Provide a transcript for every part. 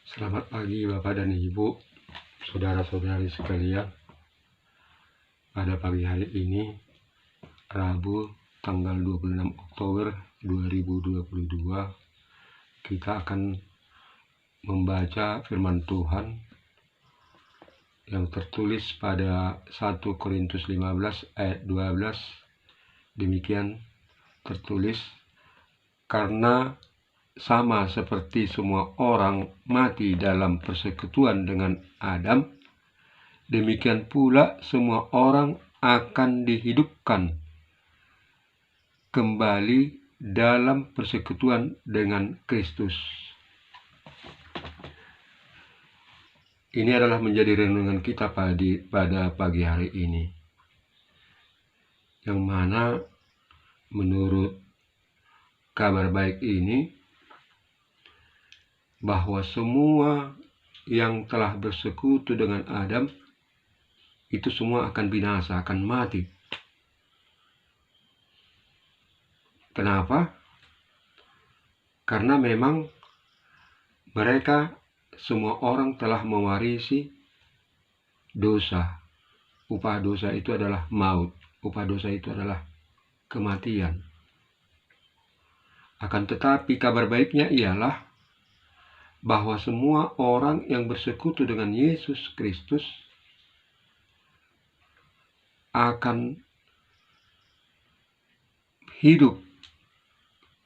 Selamat pagi Bapak dan Ibu, saudara-saudari sekalian. Pada pagi hari ini, Rabu tanggal 26 Oktober 2022, kita akan membaca firman Tuhan yang tertulis pada 1 Korintus 15 ayat 12. Demikian tertulis, karena sama seperti semua orang mati dalam persekutuan dengan Adam, demikian pula semua orang akan dihidupkan kembali dalam persekutuan dengan Kristus. Ini adalah menjadi renungan kita pada pagi hari ini, yang mana menurut kabar baik ini, bahwa semua yang telah bersekutu dengan Adam itu semua akan binasa, akan mati. Kenapa? Karena memang mereka semua orang telah mewarisi dosa. Upah dosa itu adalah maut. Upah dosa itu adalah kematian. Akan tetapi kabar baiknya ialah bahwa semua orang yang bersekutu dengan Yesus Kristus akan hidup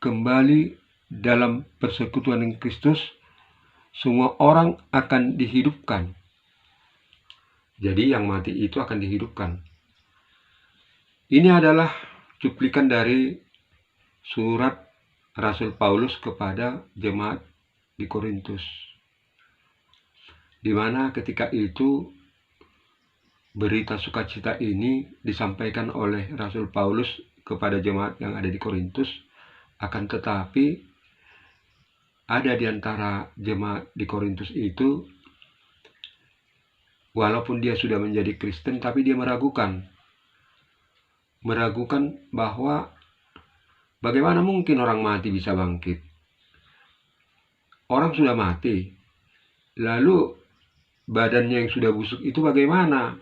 kembali dalam persekutuan dengan Kristus. Semua orang akan dihidupkan. Jadi yang mati itu akan dihidupkan. Ini adalah cuplikan dari surat Rasul Paulus kepada jemaat di Korintus, di mana ketika itu berita sukacita ini disampaikan oleh Rasul Paulus kepada jemaat yang ada di Korintus. Akan tetapi ada di antara jemaat di Korintus itu, walaupun dia sudah menjadi Kristen, tapi dia meragukan bahwa bagaimana mungkin orang mati bisa bangkit. Orang sudah mati, lalu badannya yang sudah busuk itu bagaimana?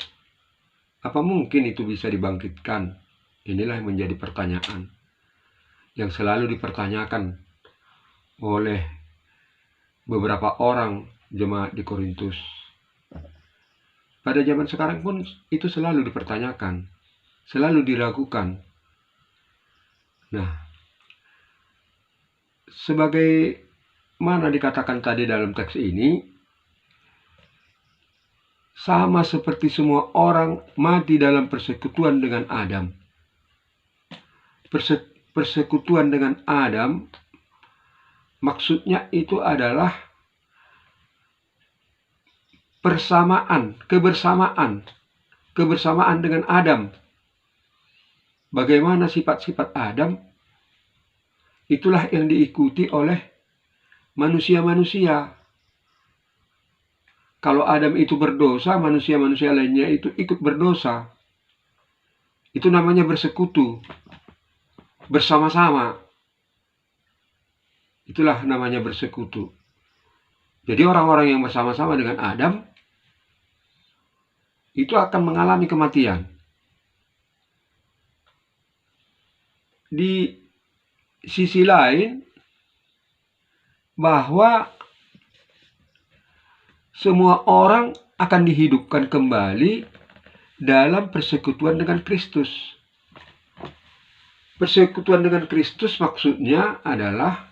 Apa mungkin itu bisa dibangkitkan? Inilah yang menjadi pertanyaan yang selalu dipertanyakan oleh beberapa orang jemaat di Korintus. Pada zaman sekarang pun itu selalu dipertanyakan, selalu diragukan. Nah, sebagai mana dikatakan tadi dalam teks ini, sama seperti semua orang mati dalam persekutuan dengan Adam. Persekutuan dengan Adam maksudnya itu adalah kebersamaan dengan Adam. Bagaimana sifat-sifat Adam, itulah yang diikuti oleh manusia-manusia. Kalau Adam itu berdosa, manusia-manusia lainnya itu ikut berdosa. Itu namanya bersekutu, bersama-sama. Itulah namanya bersekutu. Jadi orang-orang yang bersama-sama dengan Adam itu akan mengalami kematian. Di sisi lain, bahwa semua orang akan dihidupkan kembali dalam persekutuan dengan Kristus. Persekutuan dengan Kristus maksudnya adalah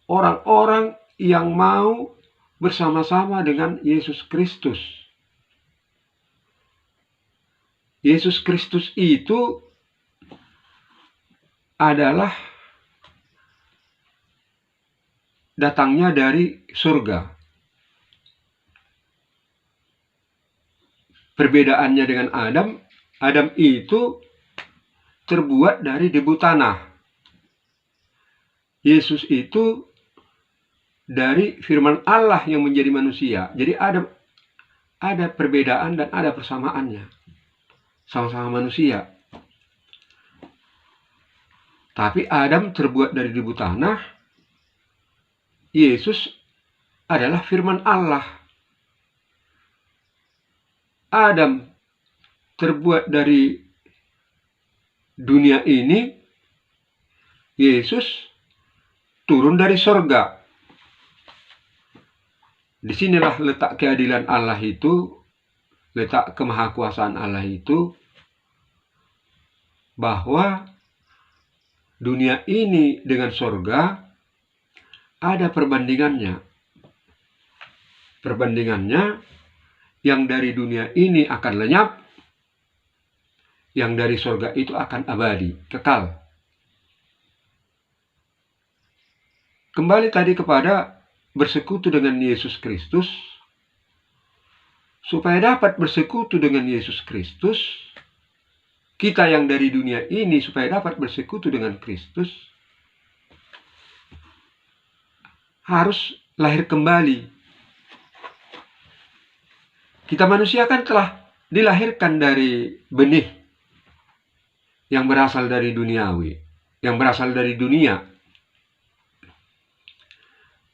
orang-orang yang mau bersama-sama dengan Yesus Kristus. Yesus Kristus itu adalah datangnya dari surga. Perbedaannya dengan Adam, Adam itu terbuat dari debu tanah. Yesus itu dari firman Allah yang menjadi manusia. Jadi ada perbedaan dan ada persamaannya. Sama-sama manusia. Tapi Adam terbuat dari debu tanah, Yesus adalah firman Allah. Adam terbuat dari dunia ini, Yesus turun dari sorga. Disinilah letak keadilan Allah itu, letak kemahakuasaan Allah itu, bahwa dunia ini dengan sorga ada perbandingannya. Perbandingannya, yang dari dunia ini akan lenyap, yang dari sorga itu akan abadi, kekal. Kembali tadi kepada bersekutu dengan Yesus Kristus. Supaya dapat bersekutu dengan Yesus Kristus, kita yang dari dunia ini supaya dapat bersekutu dengan Kristus, harus lahir kembali. Kita manusia kan telah dilahirkan dari benih yang berasal dari duniawi, yang berasal dari dunia.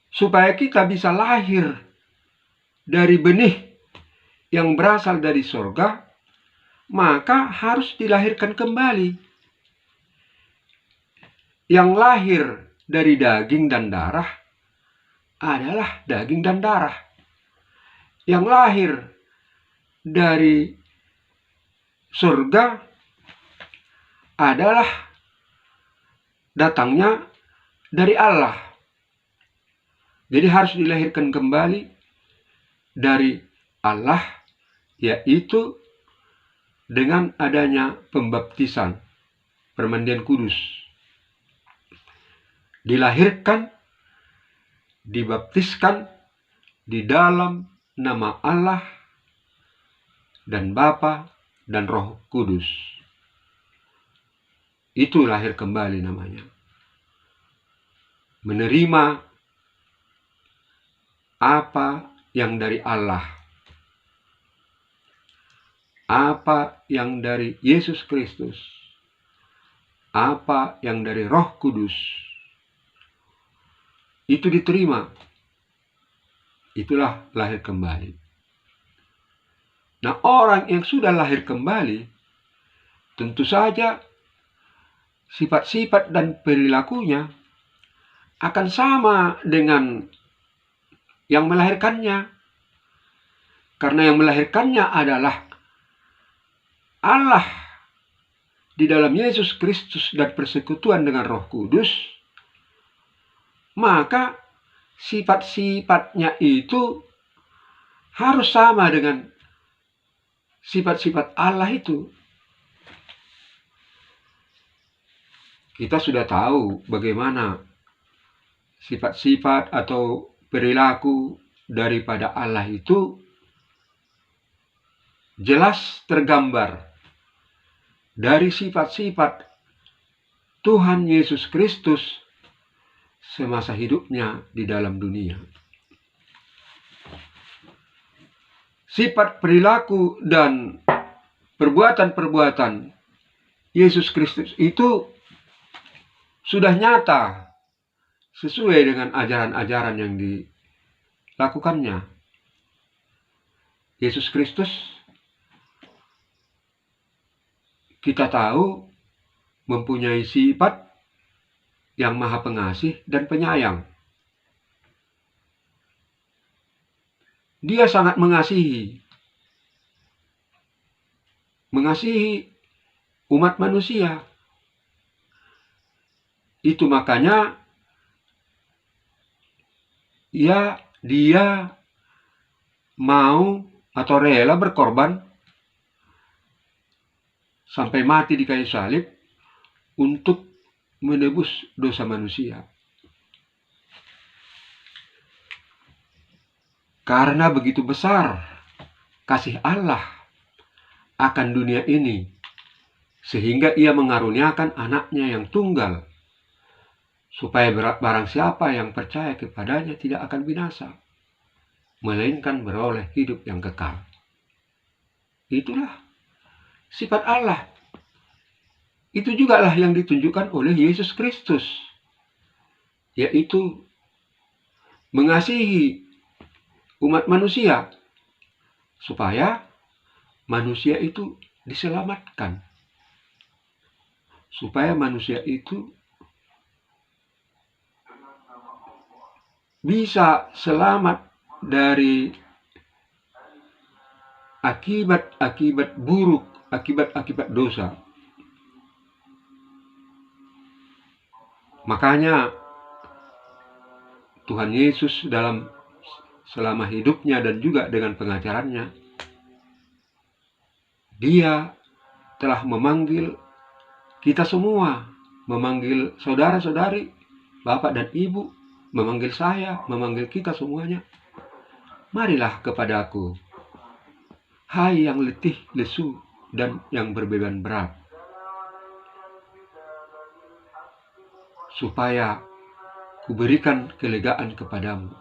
Supaya kita bisa lahir dari benih yang berasal dari sorga, maka harus dilahirkan kembali. Yang lahir dari daging dan darah adalah daging dan darah. Yang lahir dari surga adalah datangnya dari Allah. Jadi harus dilahirkan kembali dari Allah, yaitu dengan adanya pembaptisan, permandian kudus. Dilahirkan, dibaptiskan di dalam nama Allah dan Bapa dan Roh Kudus. Itu lahir kembali namanya. Menerima apa yang dari Allah, apa yang dari Yesus Kristus, apa yang dari Roh Kudus, itu diterima. Itulah lahir kembali. Nah, orang yang sudah lahir kembali, tentu saja sifat-sifat dan perilakunya akan sama dengan yang melahirkannya. Karena yang melahirkannya adalah Allah di dalam Yesus Kristus dan persekutuan dengan Roh Kudus, maka sifat-sifatnya itu harus sama dengan sifat-sifat Allah itu. Kita sudah tahu bagaimana sifat-sifat atau perilaku daripada Allah itu jelas tergambar dari sifat-sifat Tuhan Yesus Kristus semasa hidupnya di dalam dunia. Sifat perilaku dan perbuatan-perbuatan Yesus Kristus itu sudah nyata sesuai dengan ajaran-ajaran yang dilakukannya. Yesus Kristus, kita tahu, mempunyai sifat yang maha pengasih dan penyayang. Dia sangat mengasihi umat manusia. Itu makanya dia mau atau rela berkorban sampai mati di kayu salib untuk menebus dosa manusia. Karena begitu besar kasih Allah akan dunia ini, sehingga ia mengaruniakan anaknya yang tunggal, supaya barang siapa yang percaya kepadanya tidak akan binasa, melainkan beroleh hidup yang kekal. Itulah sifat Allah. Itu jugalah yang ditunjukkan oleh Yesus Kristus, yaitu mengasihi umat manusia supaya manusia itu diselamatkan, supaya manusia itu bisa selamat dari akibat-akibat buruk, akibat-akibat dosa. Makanya Tuhan Yesus selama hidupnya dan juga dengan pengajarannya, Dia telah memanggil kita semua, memanggil saudara-saudari, bapak dan ibu, memanggil saya, memanggil kita semuanya. Marilah kepadaku, hai yang letih, lesu, dan yang berbeban berat, supaya kuberikan kelegaan kepadamu.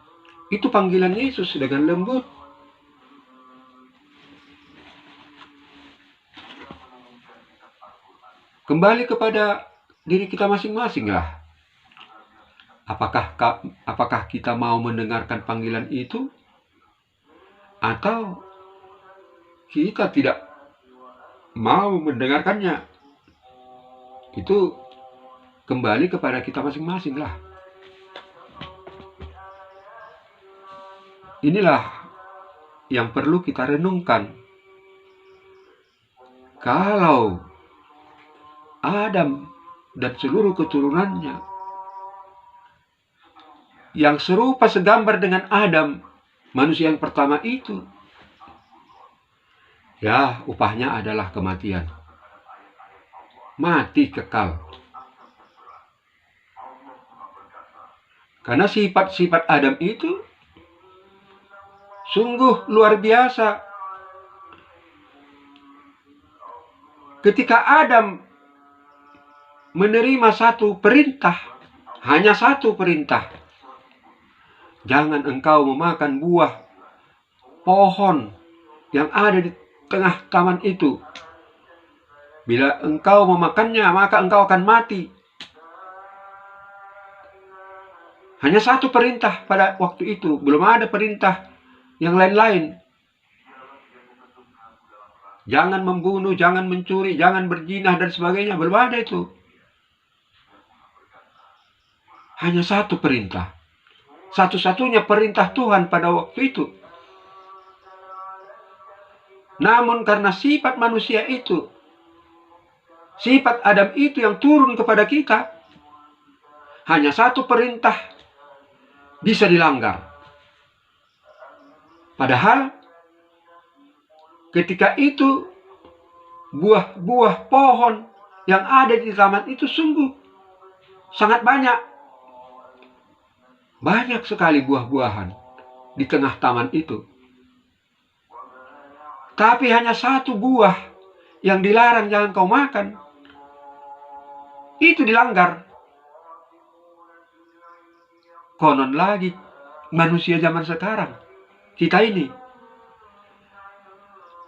Itu panggilan Yesus dengan lembut. Kembali kepada diri kita masing-masing lah. Apakah kita mau mendengarkan panggilan itu? Atau kita tidak mau mendengarkannya? Itu kembali kepada kita masing-masing lah. Inilah yang perlu kita renungkan. Kalau Adam dan seluruh keturunannya yang serupa segambar dengan Adam, manusia yang pertama itu, ya upahnya adalah kematian. Mati kekal. Karena sifat-sifat Adam itu sungguh luar biasa. Ketika Adam menerima satu perintah, hanya satu perintah, jangan engkau memakan buah pohon yang ada di tengah taman itu. Bila engkau memakannya, maka engkau akan mati. Hanya satu perintah pada waktu itu, belum ada perintah yang lain-lain. Jangan membunuh, jangan mencuri, jangan berzina dan sebagainya, belum ada itu. Hanya satu perintah. Satu-satunya perintah Tuhan pada waktu itu. Namun karena sifat manusia itu, sifat Adam itu yang turun kepada kita, hanya satu perintah bisa dilanggar. Padahal ketika itu buah-buah pohon yang ada di taman itu sungguh sangat banyak. Banyak sekali buah-buahan di tengah taman itu. Tapi hanya satu buah yang dilarang jangan kau makan. Itu dilanggar. Konon lagi manusia zaman sekarang, kita ini,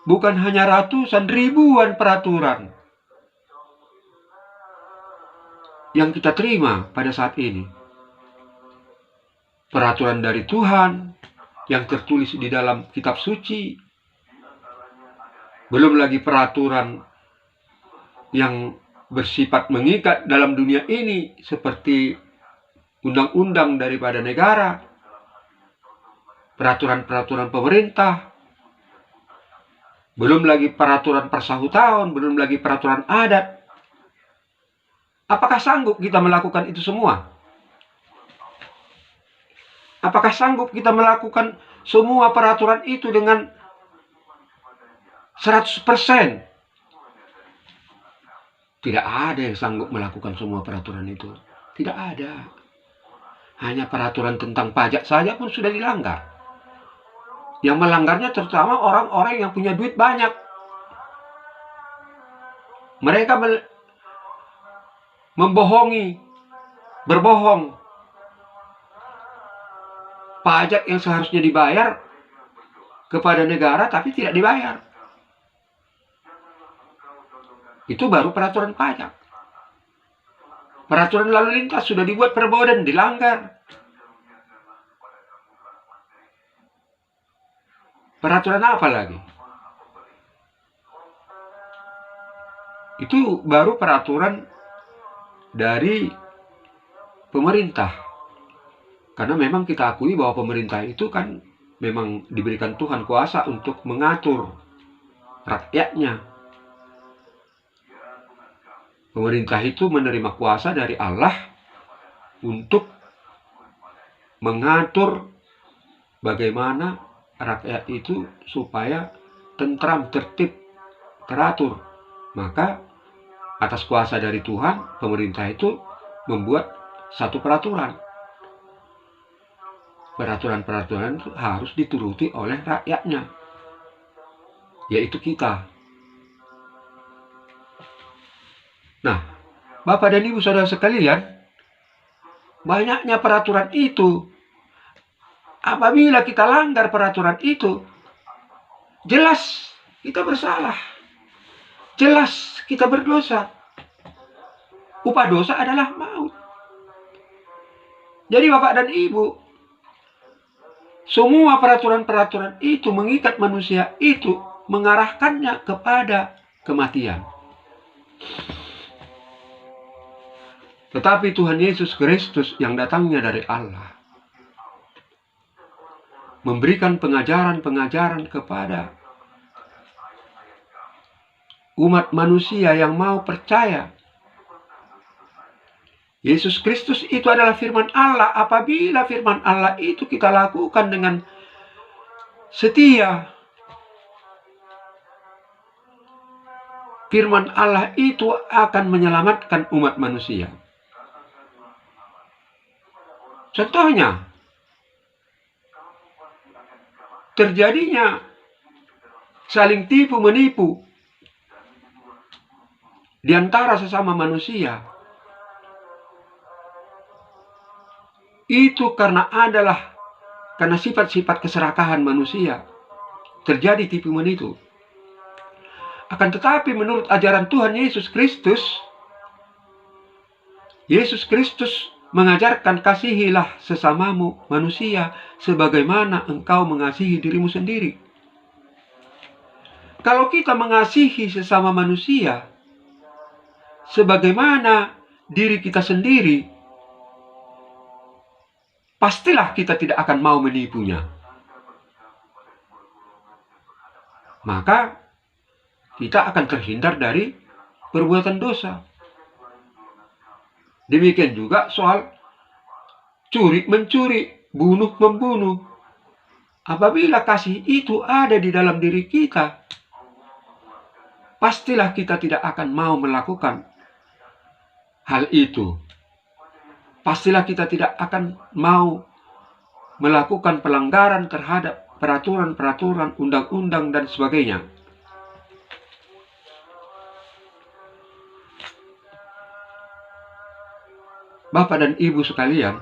bukan hanya ratusan, ribuan peraturan yang kita terima pada saat ini. Peraturan dari Tuhan yang tertulis di dalam kitab suci. Belum lagi peraturan yang bersifat mengikat dalam dunia ini seperti undang-undang daripada negara, peraturan-peraturan pemerintah, belum lagi peraturan persahutan, belum lagi peraturan adat. Apakah sanggup kita melakukan itu semua? Apakah sanggup kita melakukan semua peraturan itu dengan 100%? Tidak ada yang sanggup melakukan semua peraturan itu. Tidak ada. Hanya peraturan tentang pajak saja pun sudah dilanggar. Yang melanggarnya terutama orang-orang yang punya duit banyak. Mereka membohongi, berbohong. Pajak yang seharusnya dibayar kepada negara tapi tidak dibayar. Itu baru peraturan pajak. Peraturan lalu lintas sudah dibuat perbodan, dilanggar. Peraturan apa lagi? Itu baru peraturan dari pemerintah. Karena memang kita akui bahwa pemerintah itu kan memang diberikan Tuhan kuasa untuk mengatur rakyatnya. Pemerintah itu menerima kuasa dari Allah untuk mengatur bagaimana rakyat itu supaya tentram, tertib, teratur. Maka atas kuasa dari Tuhan, pemerintah itu membuat satu peraturan. Peraturan-peraturan itu harus dituruti oleh rakyatnya, yaitu kita. Nah, Bapak dan Ibu saudara sekalian, banyaknya peraturan itu. Apabila kita langgar peraturan itu, jelas kita bersalah. Jelas kita berdosa. Upah dosa adalah maut. Jadi Bapak dan Ibu, semua peraturan-peraturan itu mengikat manusia itu, mengarahkannya kepada kematian. Tetapi Tuhan Yesus Kristus yang datangnya dari Allah memberikan pengajaran-pengajaran kepada umat manusia yang mau percaya. Yesus Kristus itu adalah firman Allah. Apabila firman Allah itu kita lakukan dengan setia, firman Allah itu akan menyelamatkan umat manusia. Contohnya, terjadinya saling tipu-menipu di antara sesama manusia. Itu karena sifat-sifat keserakahan manusia. Terjadi tipu-menipu. Akan tetapi menurut ajaran Tuhan Yesus Kristus, Yesus Kristus mengajarkan kasihilah sesamamu manusia sebagaimana engkau mengasihi dirimu sendiri. Kalau kita mengasihi sesama manusia sebagaimana diri kita sendiri, pastilah kita tidak akan mau menipunya. Maka kita akan terhindar dari perbuatan dosa. Demikian juga soal curi-mencuri, bunuh-membunuh. Apabila kasih itu ada di dalam diri kita, pastilah kita tidak akan mau melakukan hal itu. Pastilah kita tidak akan mau melakukan pelanggaran terhadap peraturan-peraturan, undang-undang, dan sebagainya. Bapak dan Ibu sekalian,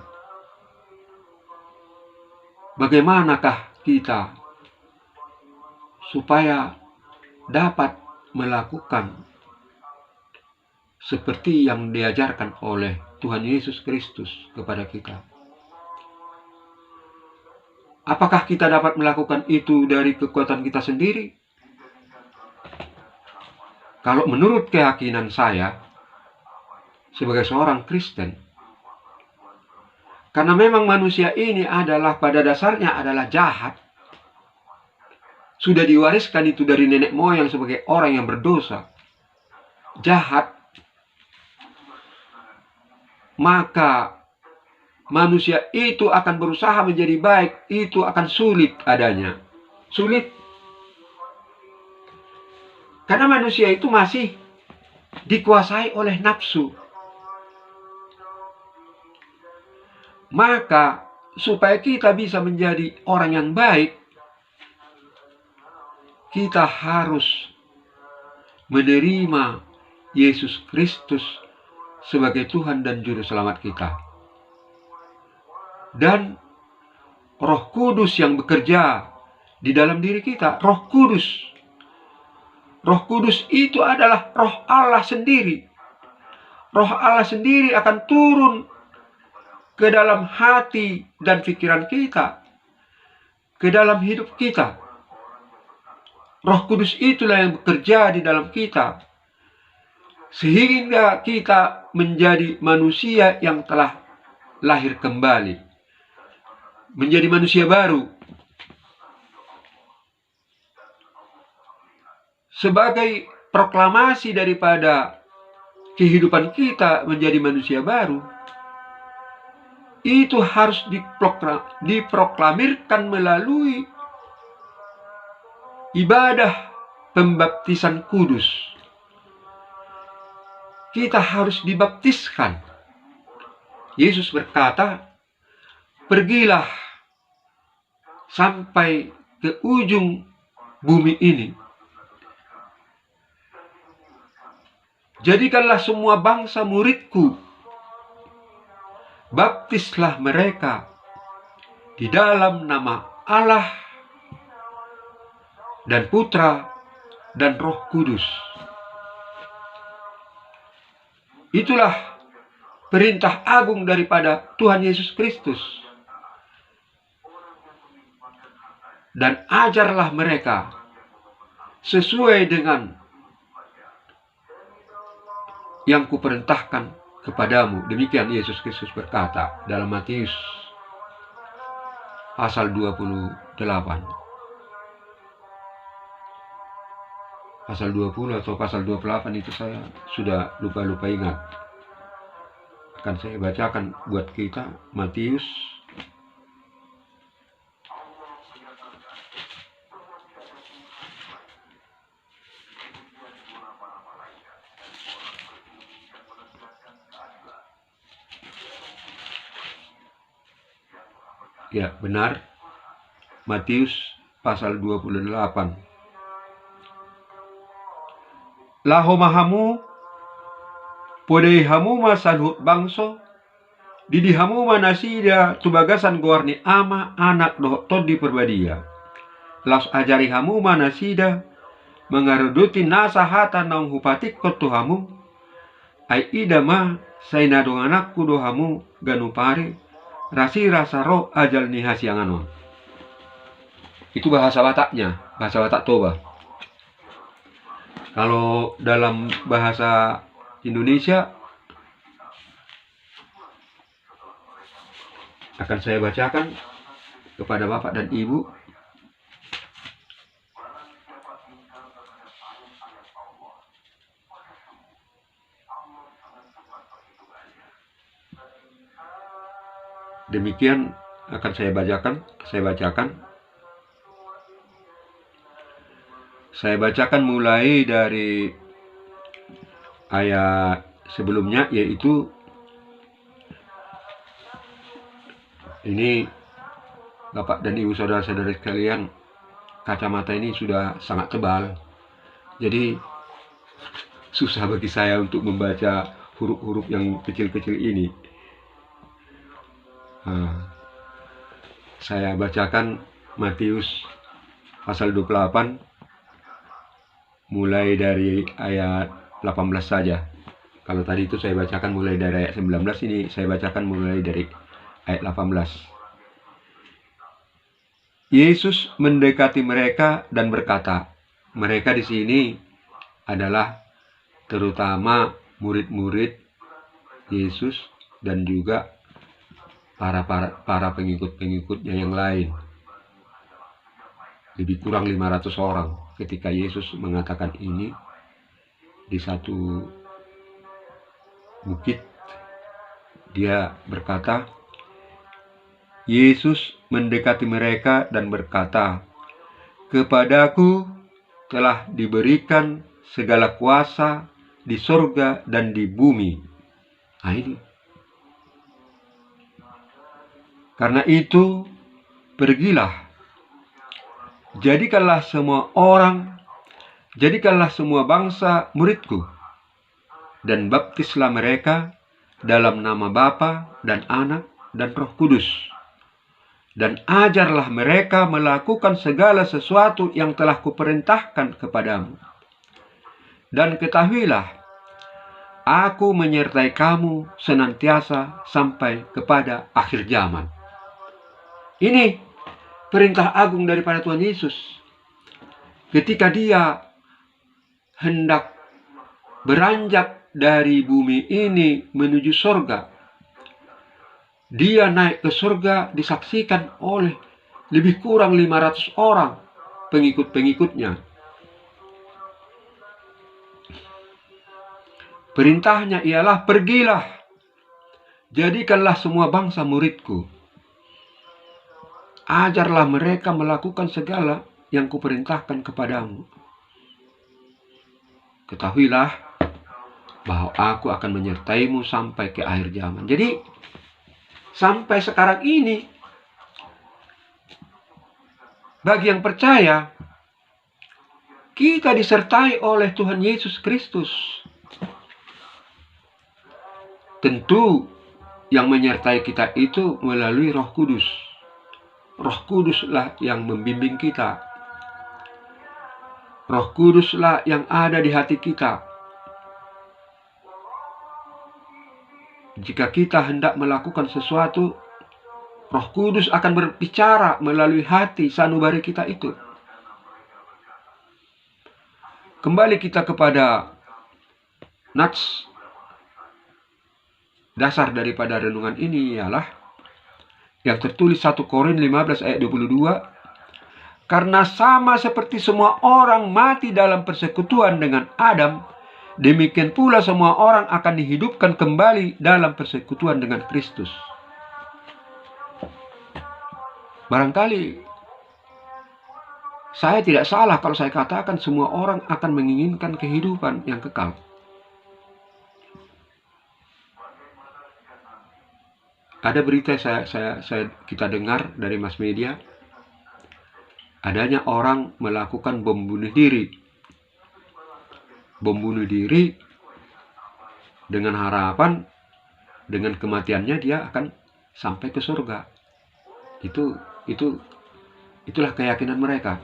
bagaimanakah kita supaya dapat melakukan seperti yang diajarkan oleh Tuhan Yesus Kristus kepada kita? Apakah kita dapat melakukan itu dari kekuatan kita sendiri? Kalau menurut keyakinan saya sebagai seorang Kristen, karena memang manusia ini adalah pada dasarnya adalah jahat. Sudah diwariskan itu dari nenek moyang sebagai orang yang berdosa, jahat. Maka manusia itu akan berusaha menjadi baik, itu akan sulit adanya. Sulit. Karena manusia itu masih dikuasai oleh nafsu. Maka supaya kita bisa menjadi orang yang baik, kita harus menerima Yesus Kristus sebagai Tuhan dan Juru Selamat kita. Dan Roh Kudus yang bekerja di dalam diri kita. Roh Kudus. Roh Kudus itu adalah Roh Allah sendiri. Roh Allah sendiri akan turun ke dalam hati dan pikiran kita, ke dalam hidup kita. Roh Kudus itulah yang bekerja di dalam kita, sehingga kita menjadi manusia yang telah lahir kembali, menjadi manusia baru. Sebagai proklamasi daripada kehidupan kita menjadi manusia baru, itu harus diproklamirkan melalui ibadah pembaptisan kudus. Kita harus dibaptiskan. Yesus berkata, pergilah sampai ke ujung bumi ini. Jadikanlah semua bangsa muridku. Baptislah mereka di dalam nama Allah dan Putra dan Roh Kudus. Itulah perintah agung daripada Tuhan Yesus Kristus. Dan ajarlah mereka sesuai dengan yang kuperintahkan kepadamu. Demikian Yesus Kristus berkata dalam Matius pasal 28. Pasal 20 atau pasal 28 itu saya sudah lupa ingat. Akan saya bacakan buat kita Matius ya benar, Matius pasal 28. Lahomahamu podei hamu masanhut bangso didi hamu manasida tubagasan goarni ama anak doh todi perbadia las ajari hamu manasida mengaruduti nasahata naung hupatik kotu hamu ai idama sainado anakku do hamu ganupare rasi rasa roh ajal ni hasianganon. Itu bahasa Bataknya, bahasa Batak Toba. Kalau dalam bahasa Indonesia akan saya bacakan kepada Bapak dan Ibu. Demikian akan saya bacakan. Saya bacakan mulai dari ayat sebelumnya, yaitu ini Bapak dan Ibu saudara-saudara sekalian, kacamata ini sudah sangat tebal. Jadi susah bagi saya untuk membaca huruf-huruf yang kecil-kecil ini. Saya bacakan Matius pasal 28 mulai dari ayat 18 saja. Kalau tadi itu saya bacakan mulai dari ayat 19, ini saya bacakan mulai dari ayat 18. Yesus mendekati mereka dan berkata, mereka di sini adalah terutama murid-murid Yesus dan juga para pengikut-pengikutnya yang lain. Lebih kurang 500 orang ketika Yesus mengatakan ini di satu bukit. Dia berkata, Yesus mendekati mereka dan berkata, kepadaku telah diberikan segala kuasa di sorga dan di bumi. Nah ini. Karena itu, pergilah, jadikanlah semua bangsa muridku, dan baptislah mereka dalam nama Bapa dan Anak dan Roh Kudus, dan ajarlah mereka melakukan segala sesuatu yang telah kuperintahkan kepadamu. Dan ketahuilah, aku menyertai kamu senantiasa sampai kepada akhir zaman. Ini perintah agung daripada Tuhan Yesus. ketika dia hendak beranjak dari bumi ini menuju surga, dia naik ke surga disaksikan oleh lebih kurang 500 orang pengikut-pengikutnya. Perintahnya ialah, pergilah, jadikanlah semua bangsa muridku. Ajarlah mereka melakukan segala yang kuperintahkan kepadamu. Ketahuilah bahwa aku akan menyertaimu sampai ke akhir zaman. Jadi, sampai sekarang ini, bagi yang percaya, kita disertai oleh Tuhan Yesus Kristus. Tentu yang menyertai kita itu melalui Roh Kudus. Roh Kuduslah yang membimbing kita. Roh Kuduslah yang ada di hati kita. Jika kita hendak melakukan sesuatu, Roh Kudus akan berbicara melalui hati sanubari kita itu. Kembali kita kepada nats dasar daripada renungan ini ialah yang tertulis 1 Korintus 15 ayat 22. Karena sama seperti semua orang mati dalam persekutuan dengan Adam, demikian pula semua orang akan dihidupkan kembali dalam persekutuan dengan Kristus. Barangkali saya tidak salah kalau saya katakan semua orang akan menginginkan kehidupan yang kekal. Ada berita kita dengar dari mass media, adanya orang melakukan bom bunuh diri. Bom bunuh diri dengan harapan dengan kematiannya dia akan sampai ke surga. Itulah keyakinan mereka.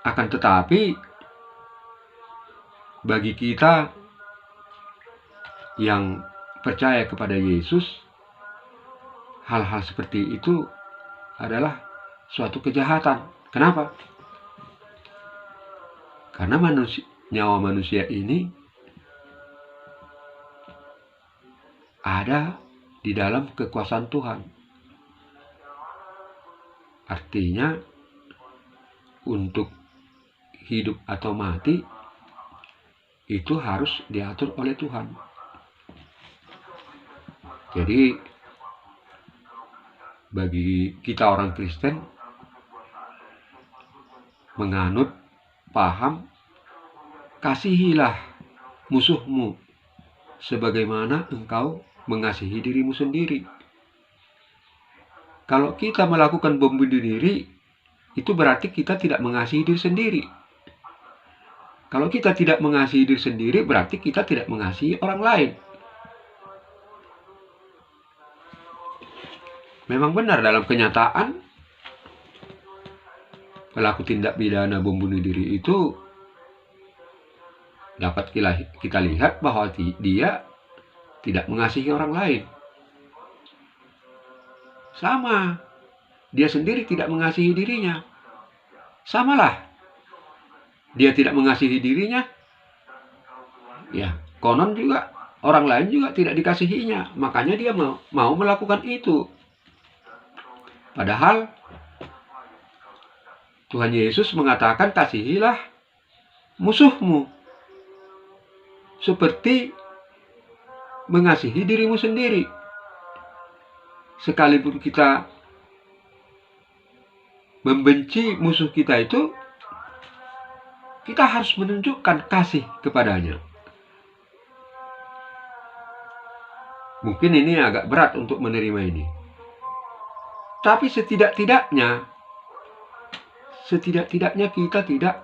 Akan tetapi bagi kita yang percaya kepada Yesus, hal-hal seperti itu adalah suatu kejahatan. Kenapa? Karena nyawa manusia ini ada di dalam kekuasaan Tuhan. Artinya, untuk hidup atau mati itu harus diatur oleh Tuhan. Jadi, bagi kita orang Kristen, menganut paham, kasihilah musuhmu sebagaimana engkau mengasihi dirimu sendiri. Kalau kita melakukan bom bunuh diri, itu berarti kita tidak mengasihi diri sendiri. Kalau kita tidak mengasihi diri sendiri, berarti kita tidak mengasihi orang lain. Memang benar dalam kenyataan, pelaku tindak pidana bom bunuh diri itu dapat kita lihat bahwa dia tidak mengasihi orang lain. Sama, dia sendiri tidak mengasihi dirinya. Samalah, dia tidak mengasihi dirinya, ya konon juga orang lain juga tidak dikasihinya. Makanya dia mau melakukan itu. Padahal Tuhan Yesus mengatakan, kasihilah musuhmu seperti mengasihi dirimu sendiri. Sekalipun kita membenci musuh kita itu, kita harus menunjukkan kasih kepadanya. Mungkin ini agak berat untuk menerima ini. Tapi setidak-tidaknya kita tidak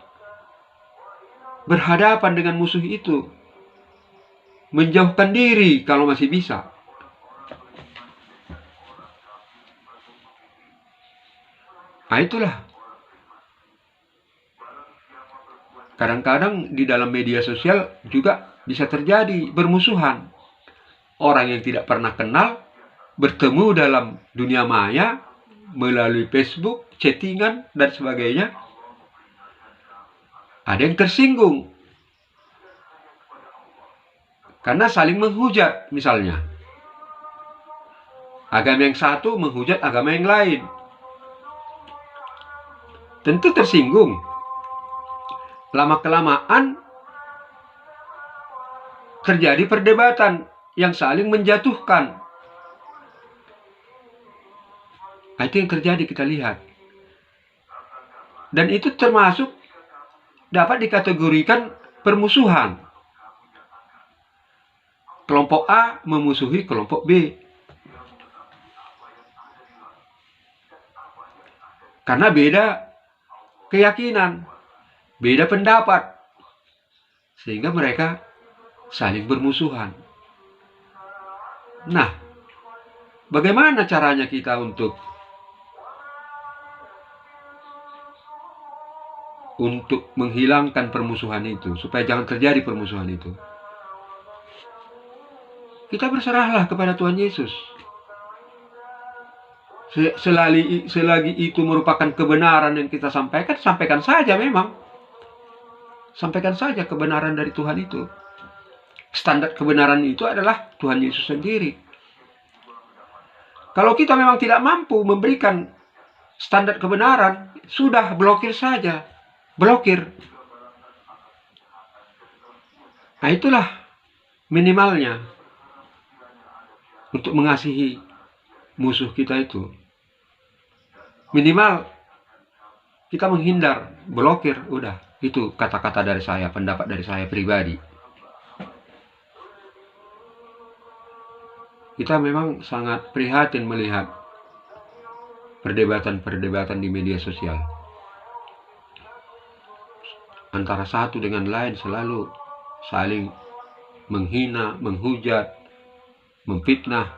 berhadapan dengan musuh itu. Menjauhkan diri kalau masih bisa. Nah, itulah. Kadang-kadang di dalam media sosial juga bisa terjadi bermusuhan. Orang yang tidak pernah kenal bertemu dalam dunia maya, melalui Facebook, chattingan, dan sebagainya, ada yang tersinggung karena saling menghujat. Misalnya agama yang satu menghujat agama yang lain, tentu tersinggung. Lama-kelamaan terjadi perdebatan yang saling menjatuhkan. Itu yang terjadi, kita lihat. Dan itu termasuk dapat dikategorikan permusuhan. Kelompok A memusuhi kelompok B. Karena beda keyakinan, beda pendapat. Sehingga mereka saling bermusuhan. Nah, bagaimana caranya kita untuk menghilangkan permusuhan itu, supaya jangan terjadi permusuhan itu? Kita berserahlah kepada Tuhan Yesus. Selagi itu merupakan kebenaran yang kita sampaikan, sampaikan saja memang. Sampaikan saja kebenaran dari Tuhan itu. Standar kebenaran itu adalah Tuhan Yesus sendiri. Kalau kita memang tidak mampu memberikan standar kebenaran, sudah blokir saja. Blokir. Nah, itulah minimalnya untuk mengasihi musuh kita itu. Minimal kita menghindar, blokir, udah. Itu kata-kata dari saya, pendapat dari saya pribadi. Kita memang sangat prihatin melihat perdebatan-perdebatan di media sosial. Antara satu dengan lain selalu saling menghina, menghujat, memfitnah,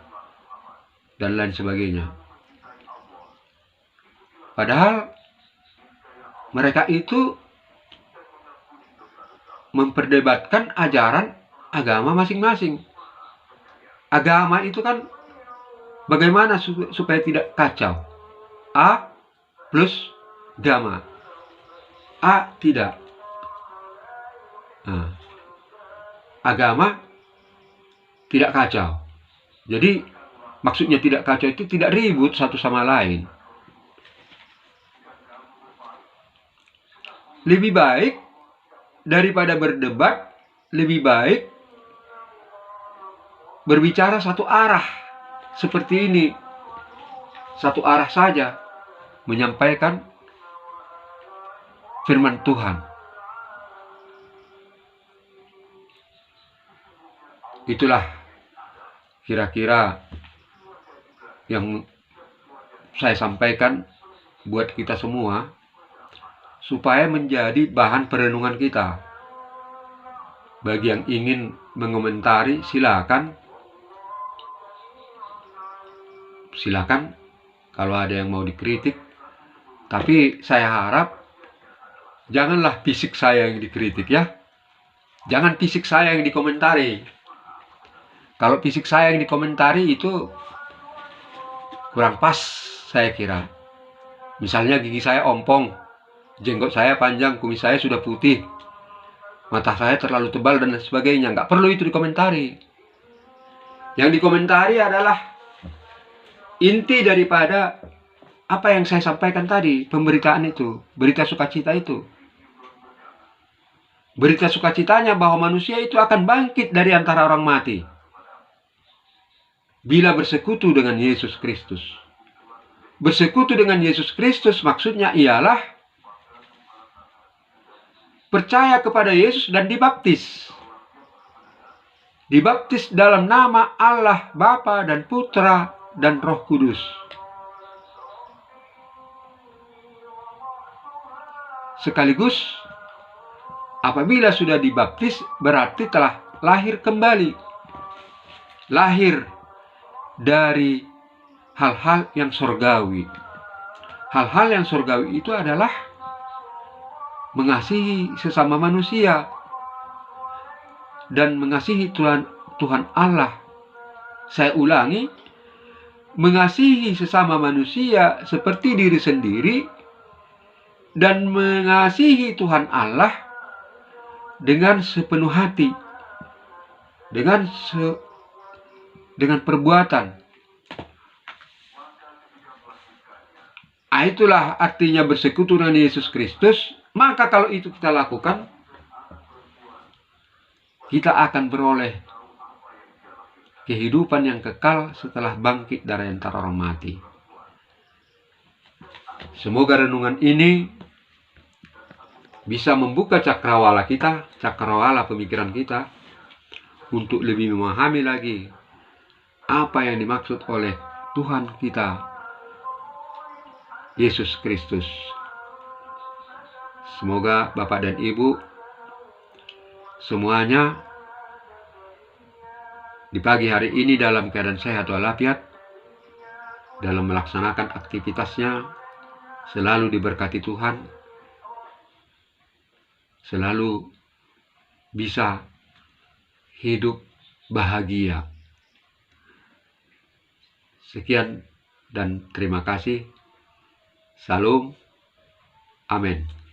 dan lain sebagainya. Padahal mereka itu memperdebatkan ajaran agama masing-masing. Agama itu kan bagaimana supaya tidak kacau. A plus gama. A tidak. Nah, agama tidak kacau. Jadi maksudnya tidak kacau itu tidak ribut satu sama lain. Lebih baik daripada berdebat, lebih baik berbicara satu arah seperti ini. Satu arah saja menyampaikan firman Tuhan. Itulah kira-kira yang saya sampaikan buat kita semua, supaya menjadi bahan perenungan kita. Bagi yang ingin mengomentari, silakan. Kalau ada yang mau dikritik. Tapi saya harap janganlah fisik saya yang dikritik, ya. Jangan fisik saya yang dikomentari. Kalau fisik saya yang dikomentari itu kurang pas, saya kira. Misalnya gigi saya ompong, jenggot saya panjang, kumis saya sudah putih, mata saya terlalu tebal, dan sebagainya. Nggak perlu itu dikomentari. Yang dikomentari adalah inti daripada apa yang saya sampaikan tadi, pemberitaan itu, berita sukacita itu. Berita sukacitanya bahwa manusia itu akan bangkit dari antara orang mati bila bersekutu dengan Yesus Kristus. Bersekutu dengan Yesus Kristus maksudnya ialah percaya kepada Yesus dan dibaptis. Dibaptis dalam nama Allah Bapa dan Putra dan Roh Kudus. Sekaligus apabila sudah dibaptis berarti telah lahir kembali. Lahir dari hal-hal yang surgawi. Hal-hal yang surgawi itu adalah mengasihi sesama manusia dan mengasihi Tuhan Allah. Saya ulangi, mengasihi sesama manusia seperti diri sendiri, dan mengasihi Tuhan Allah dengan sepenuh hati, dengan perbuatan. Itulah artinya bersekutu dengan Yesus Kristus. Maka kalau itu kita lakukan, kita akan beroleh kehidupan yang kekal setelah bangkit dari antara orang mati. Semoga renungan ini bisa membuka cakrawala kita, cakrawala pemikiran kita, untuk lebih memahami lagi apa yang dimaksud oleh Tuhan kita, Yesus Kristus. Semoga Bapak dan Ibu semuanya di pagi hari ini dalam keadaan sehat walafiat, dalam melaksanakan aktivitasnya, selalu diberkati Tuhan, selalu bisa hidup bahagia. Sekian dan terima kasih. Salam. Amin.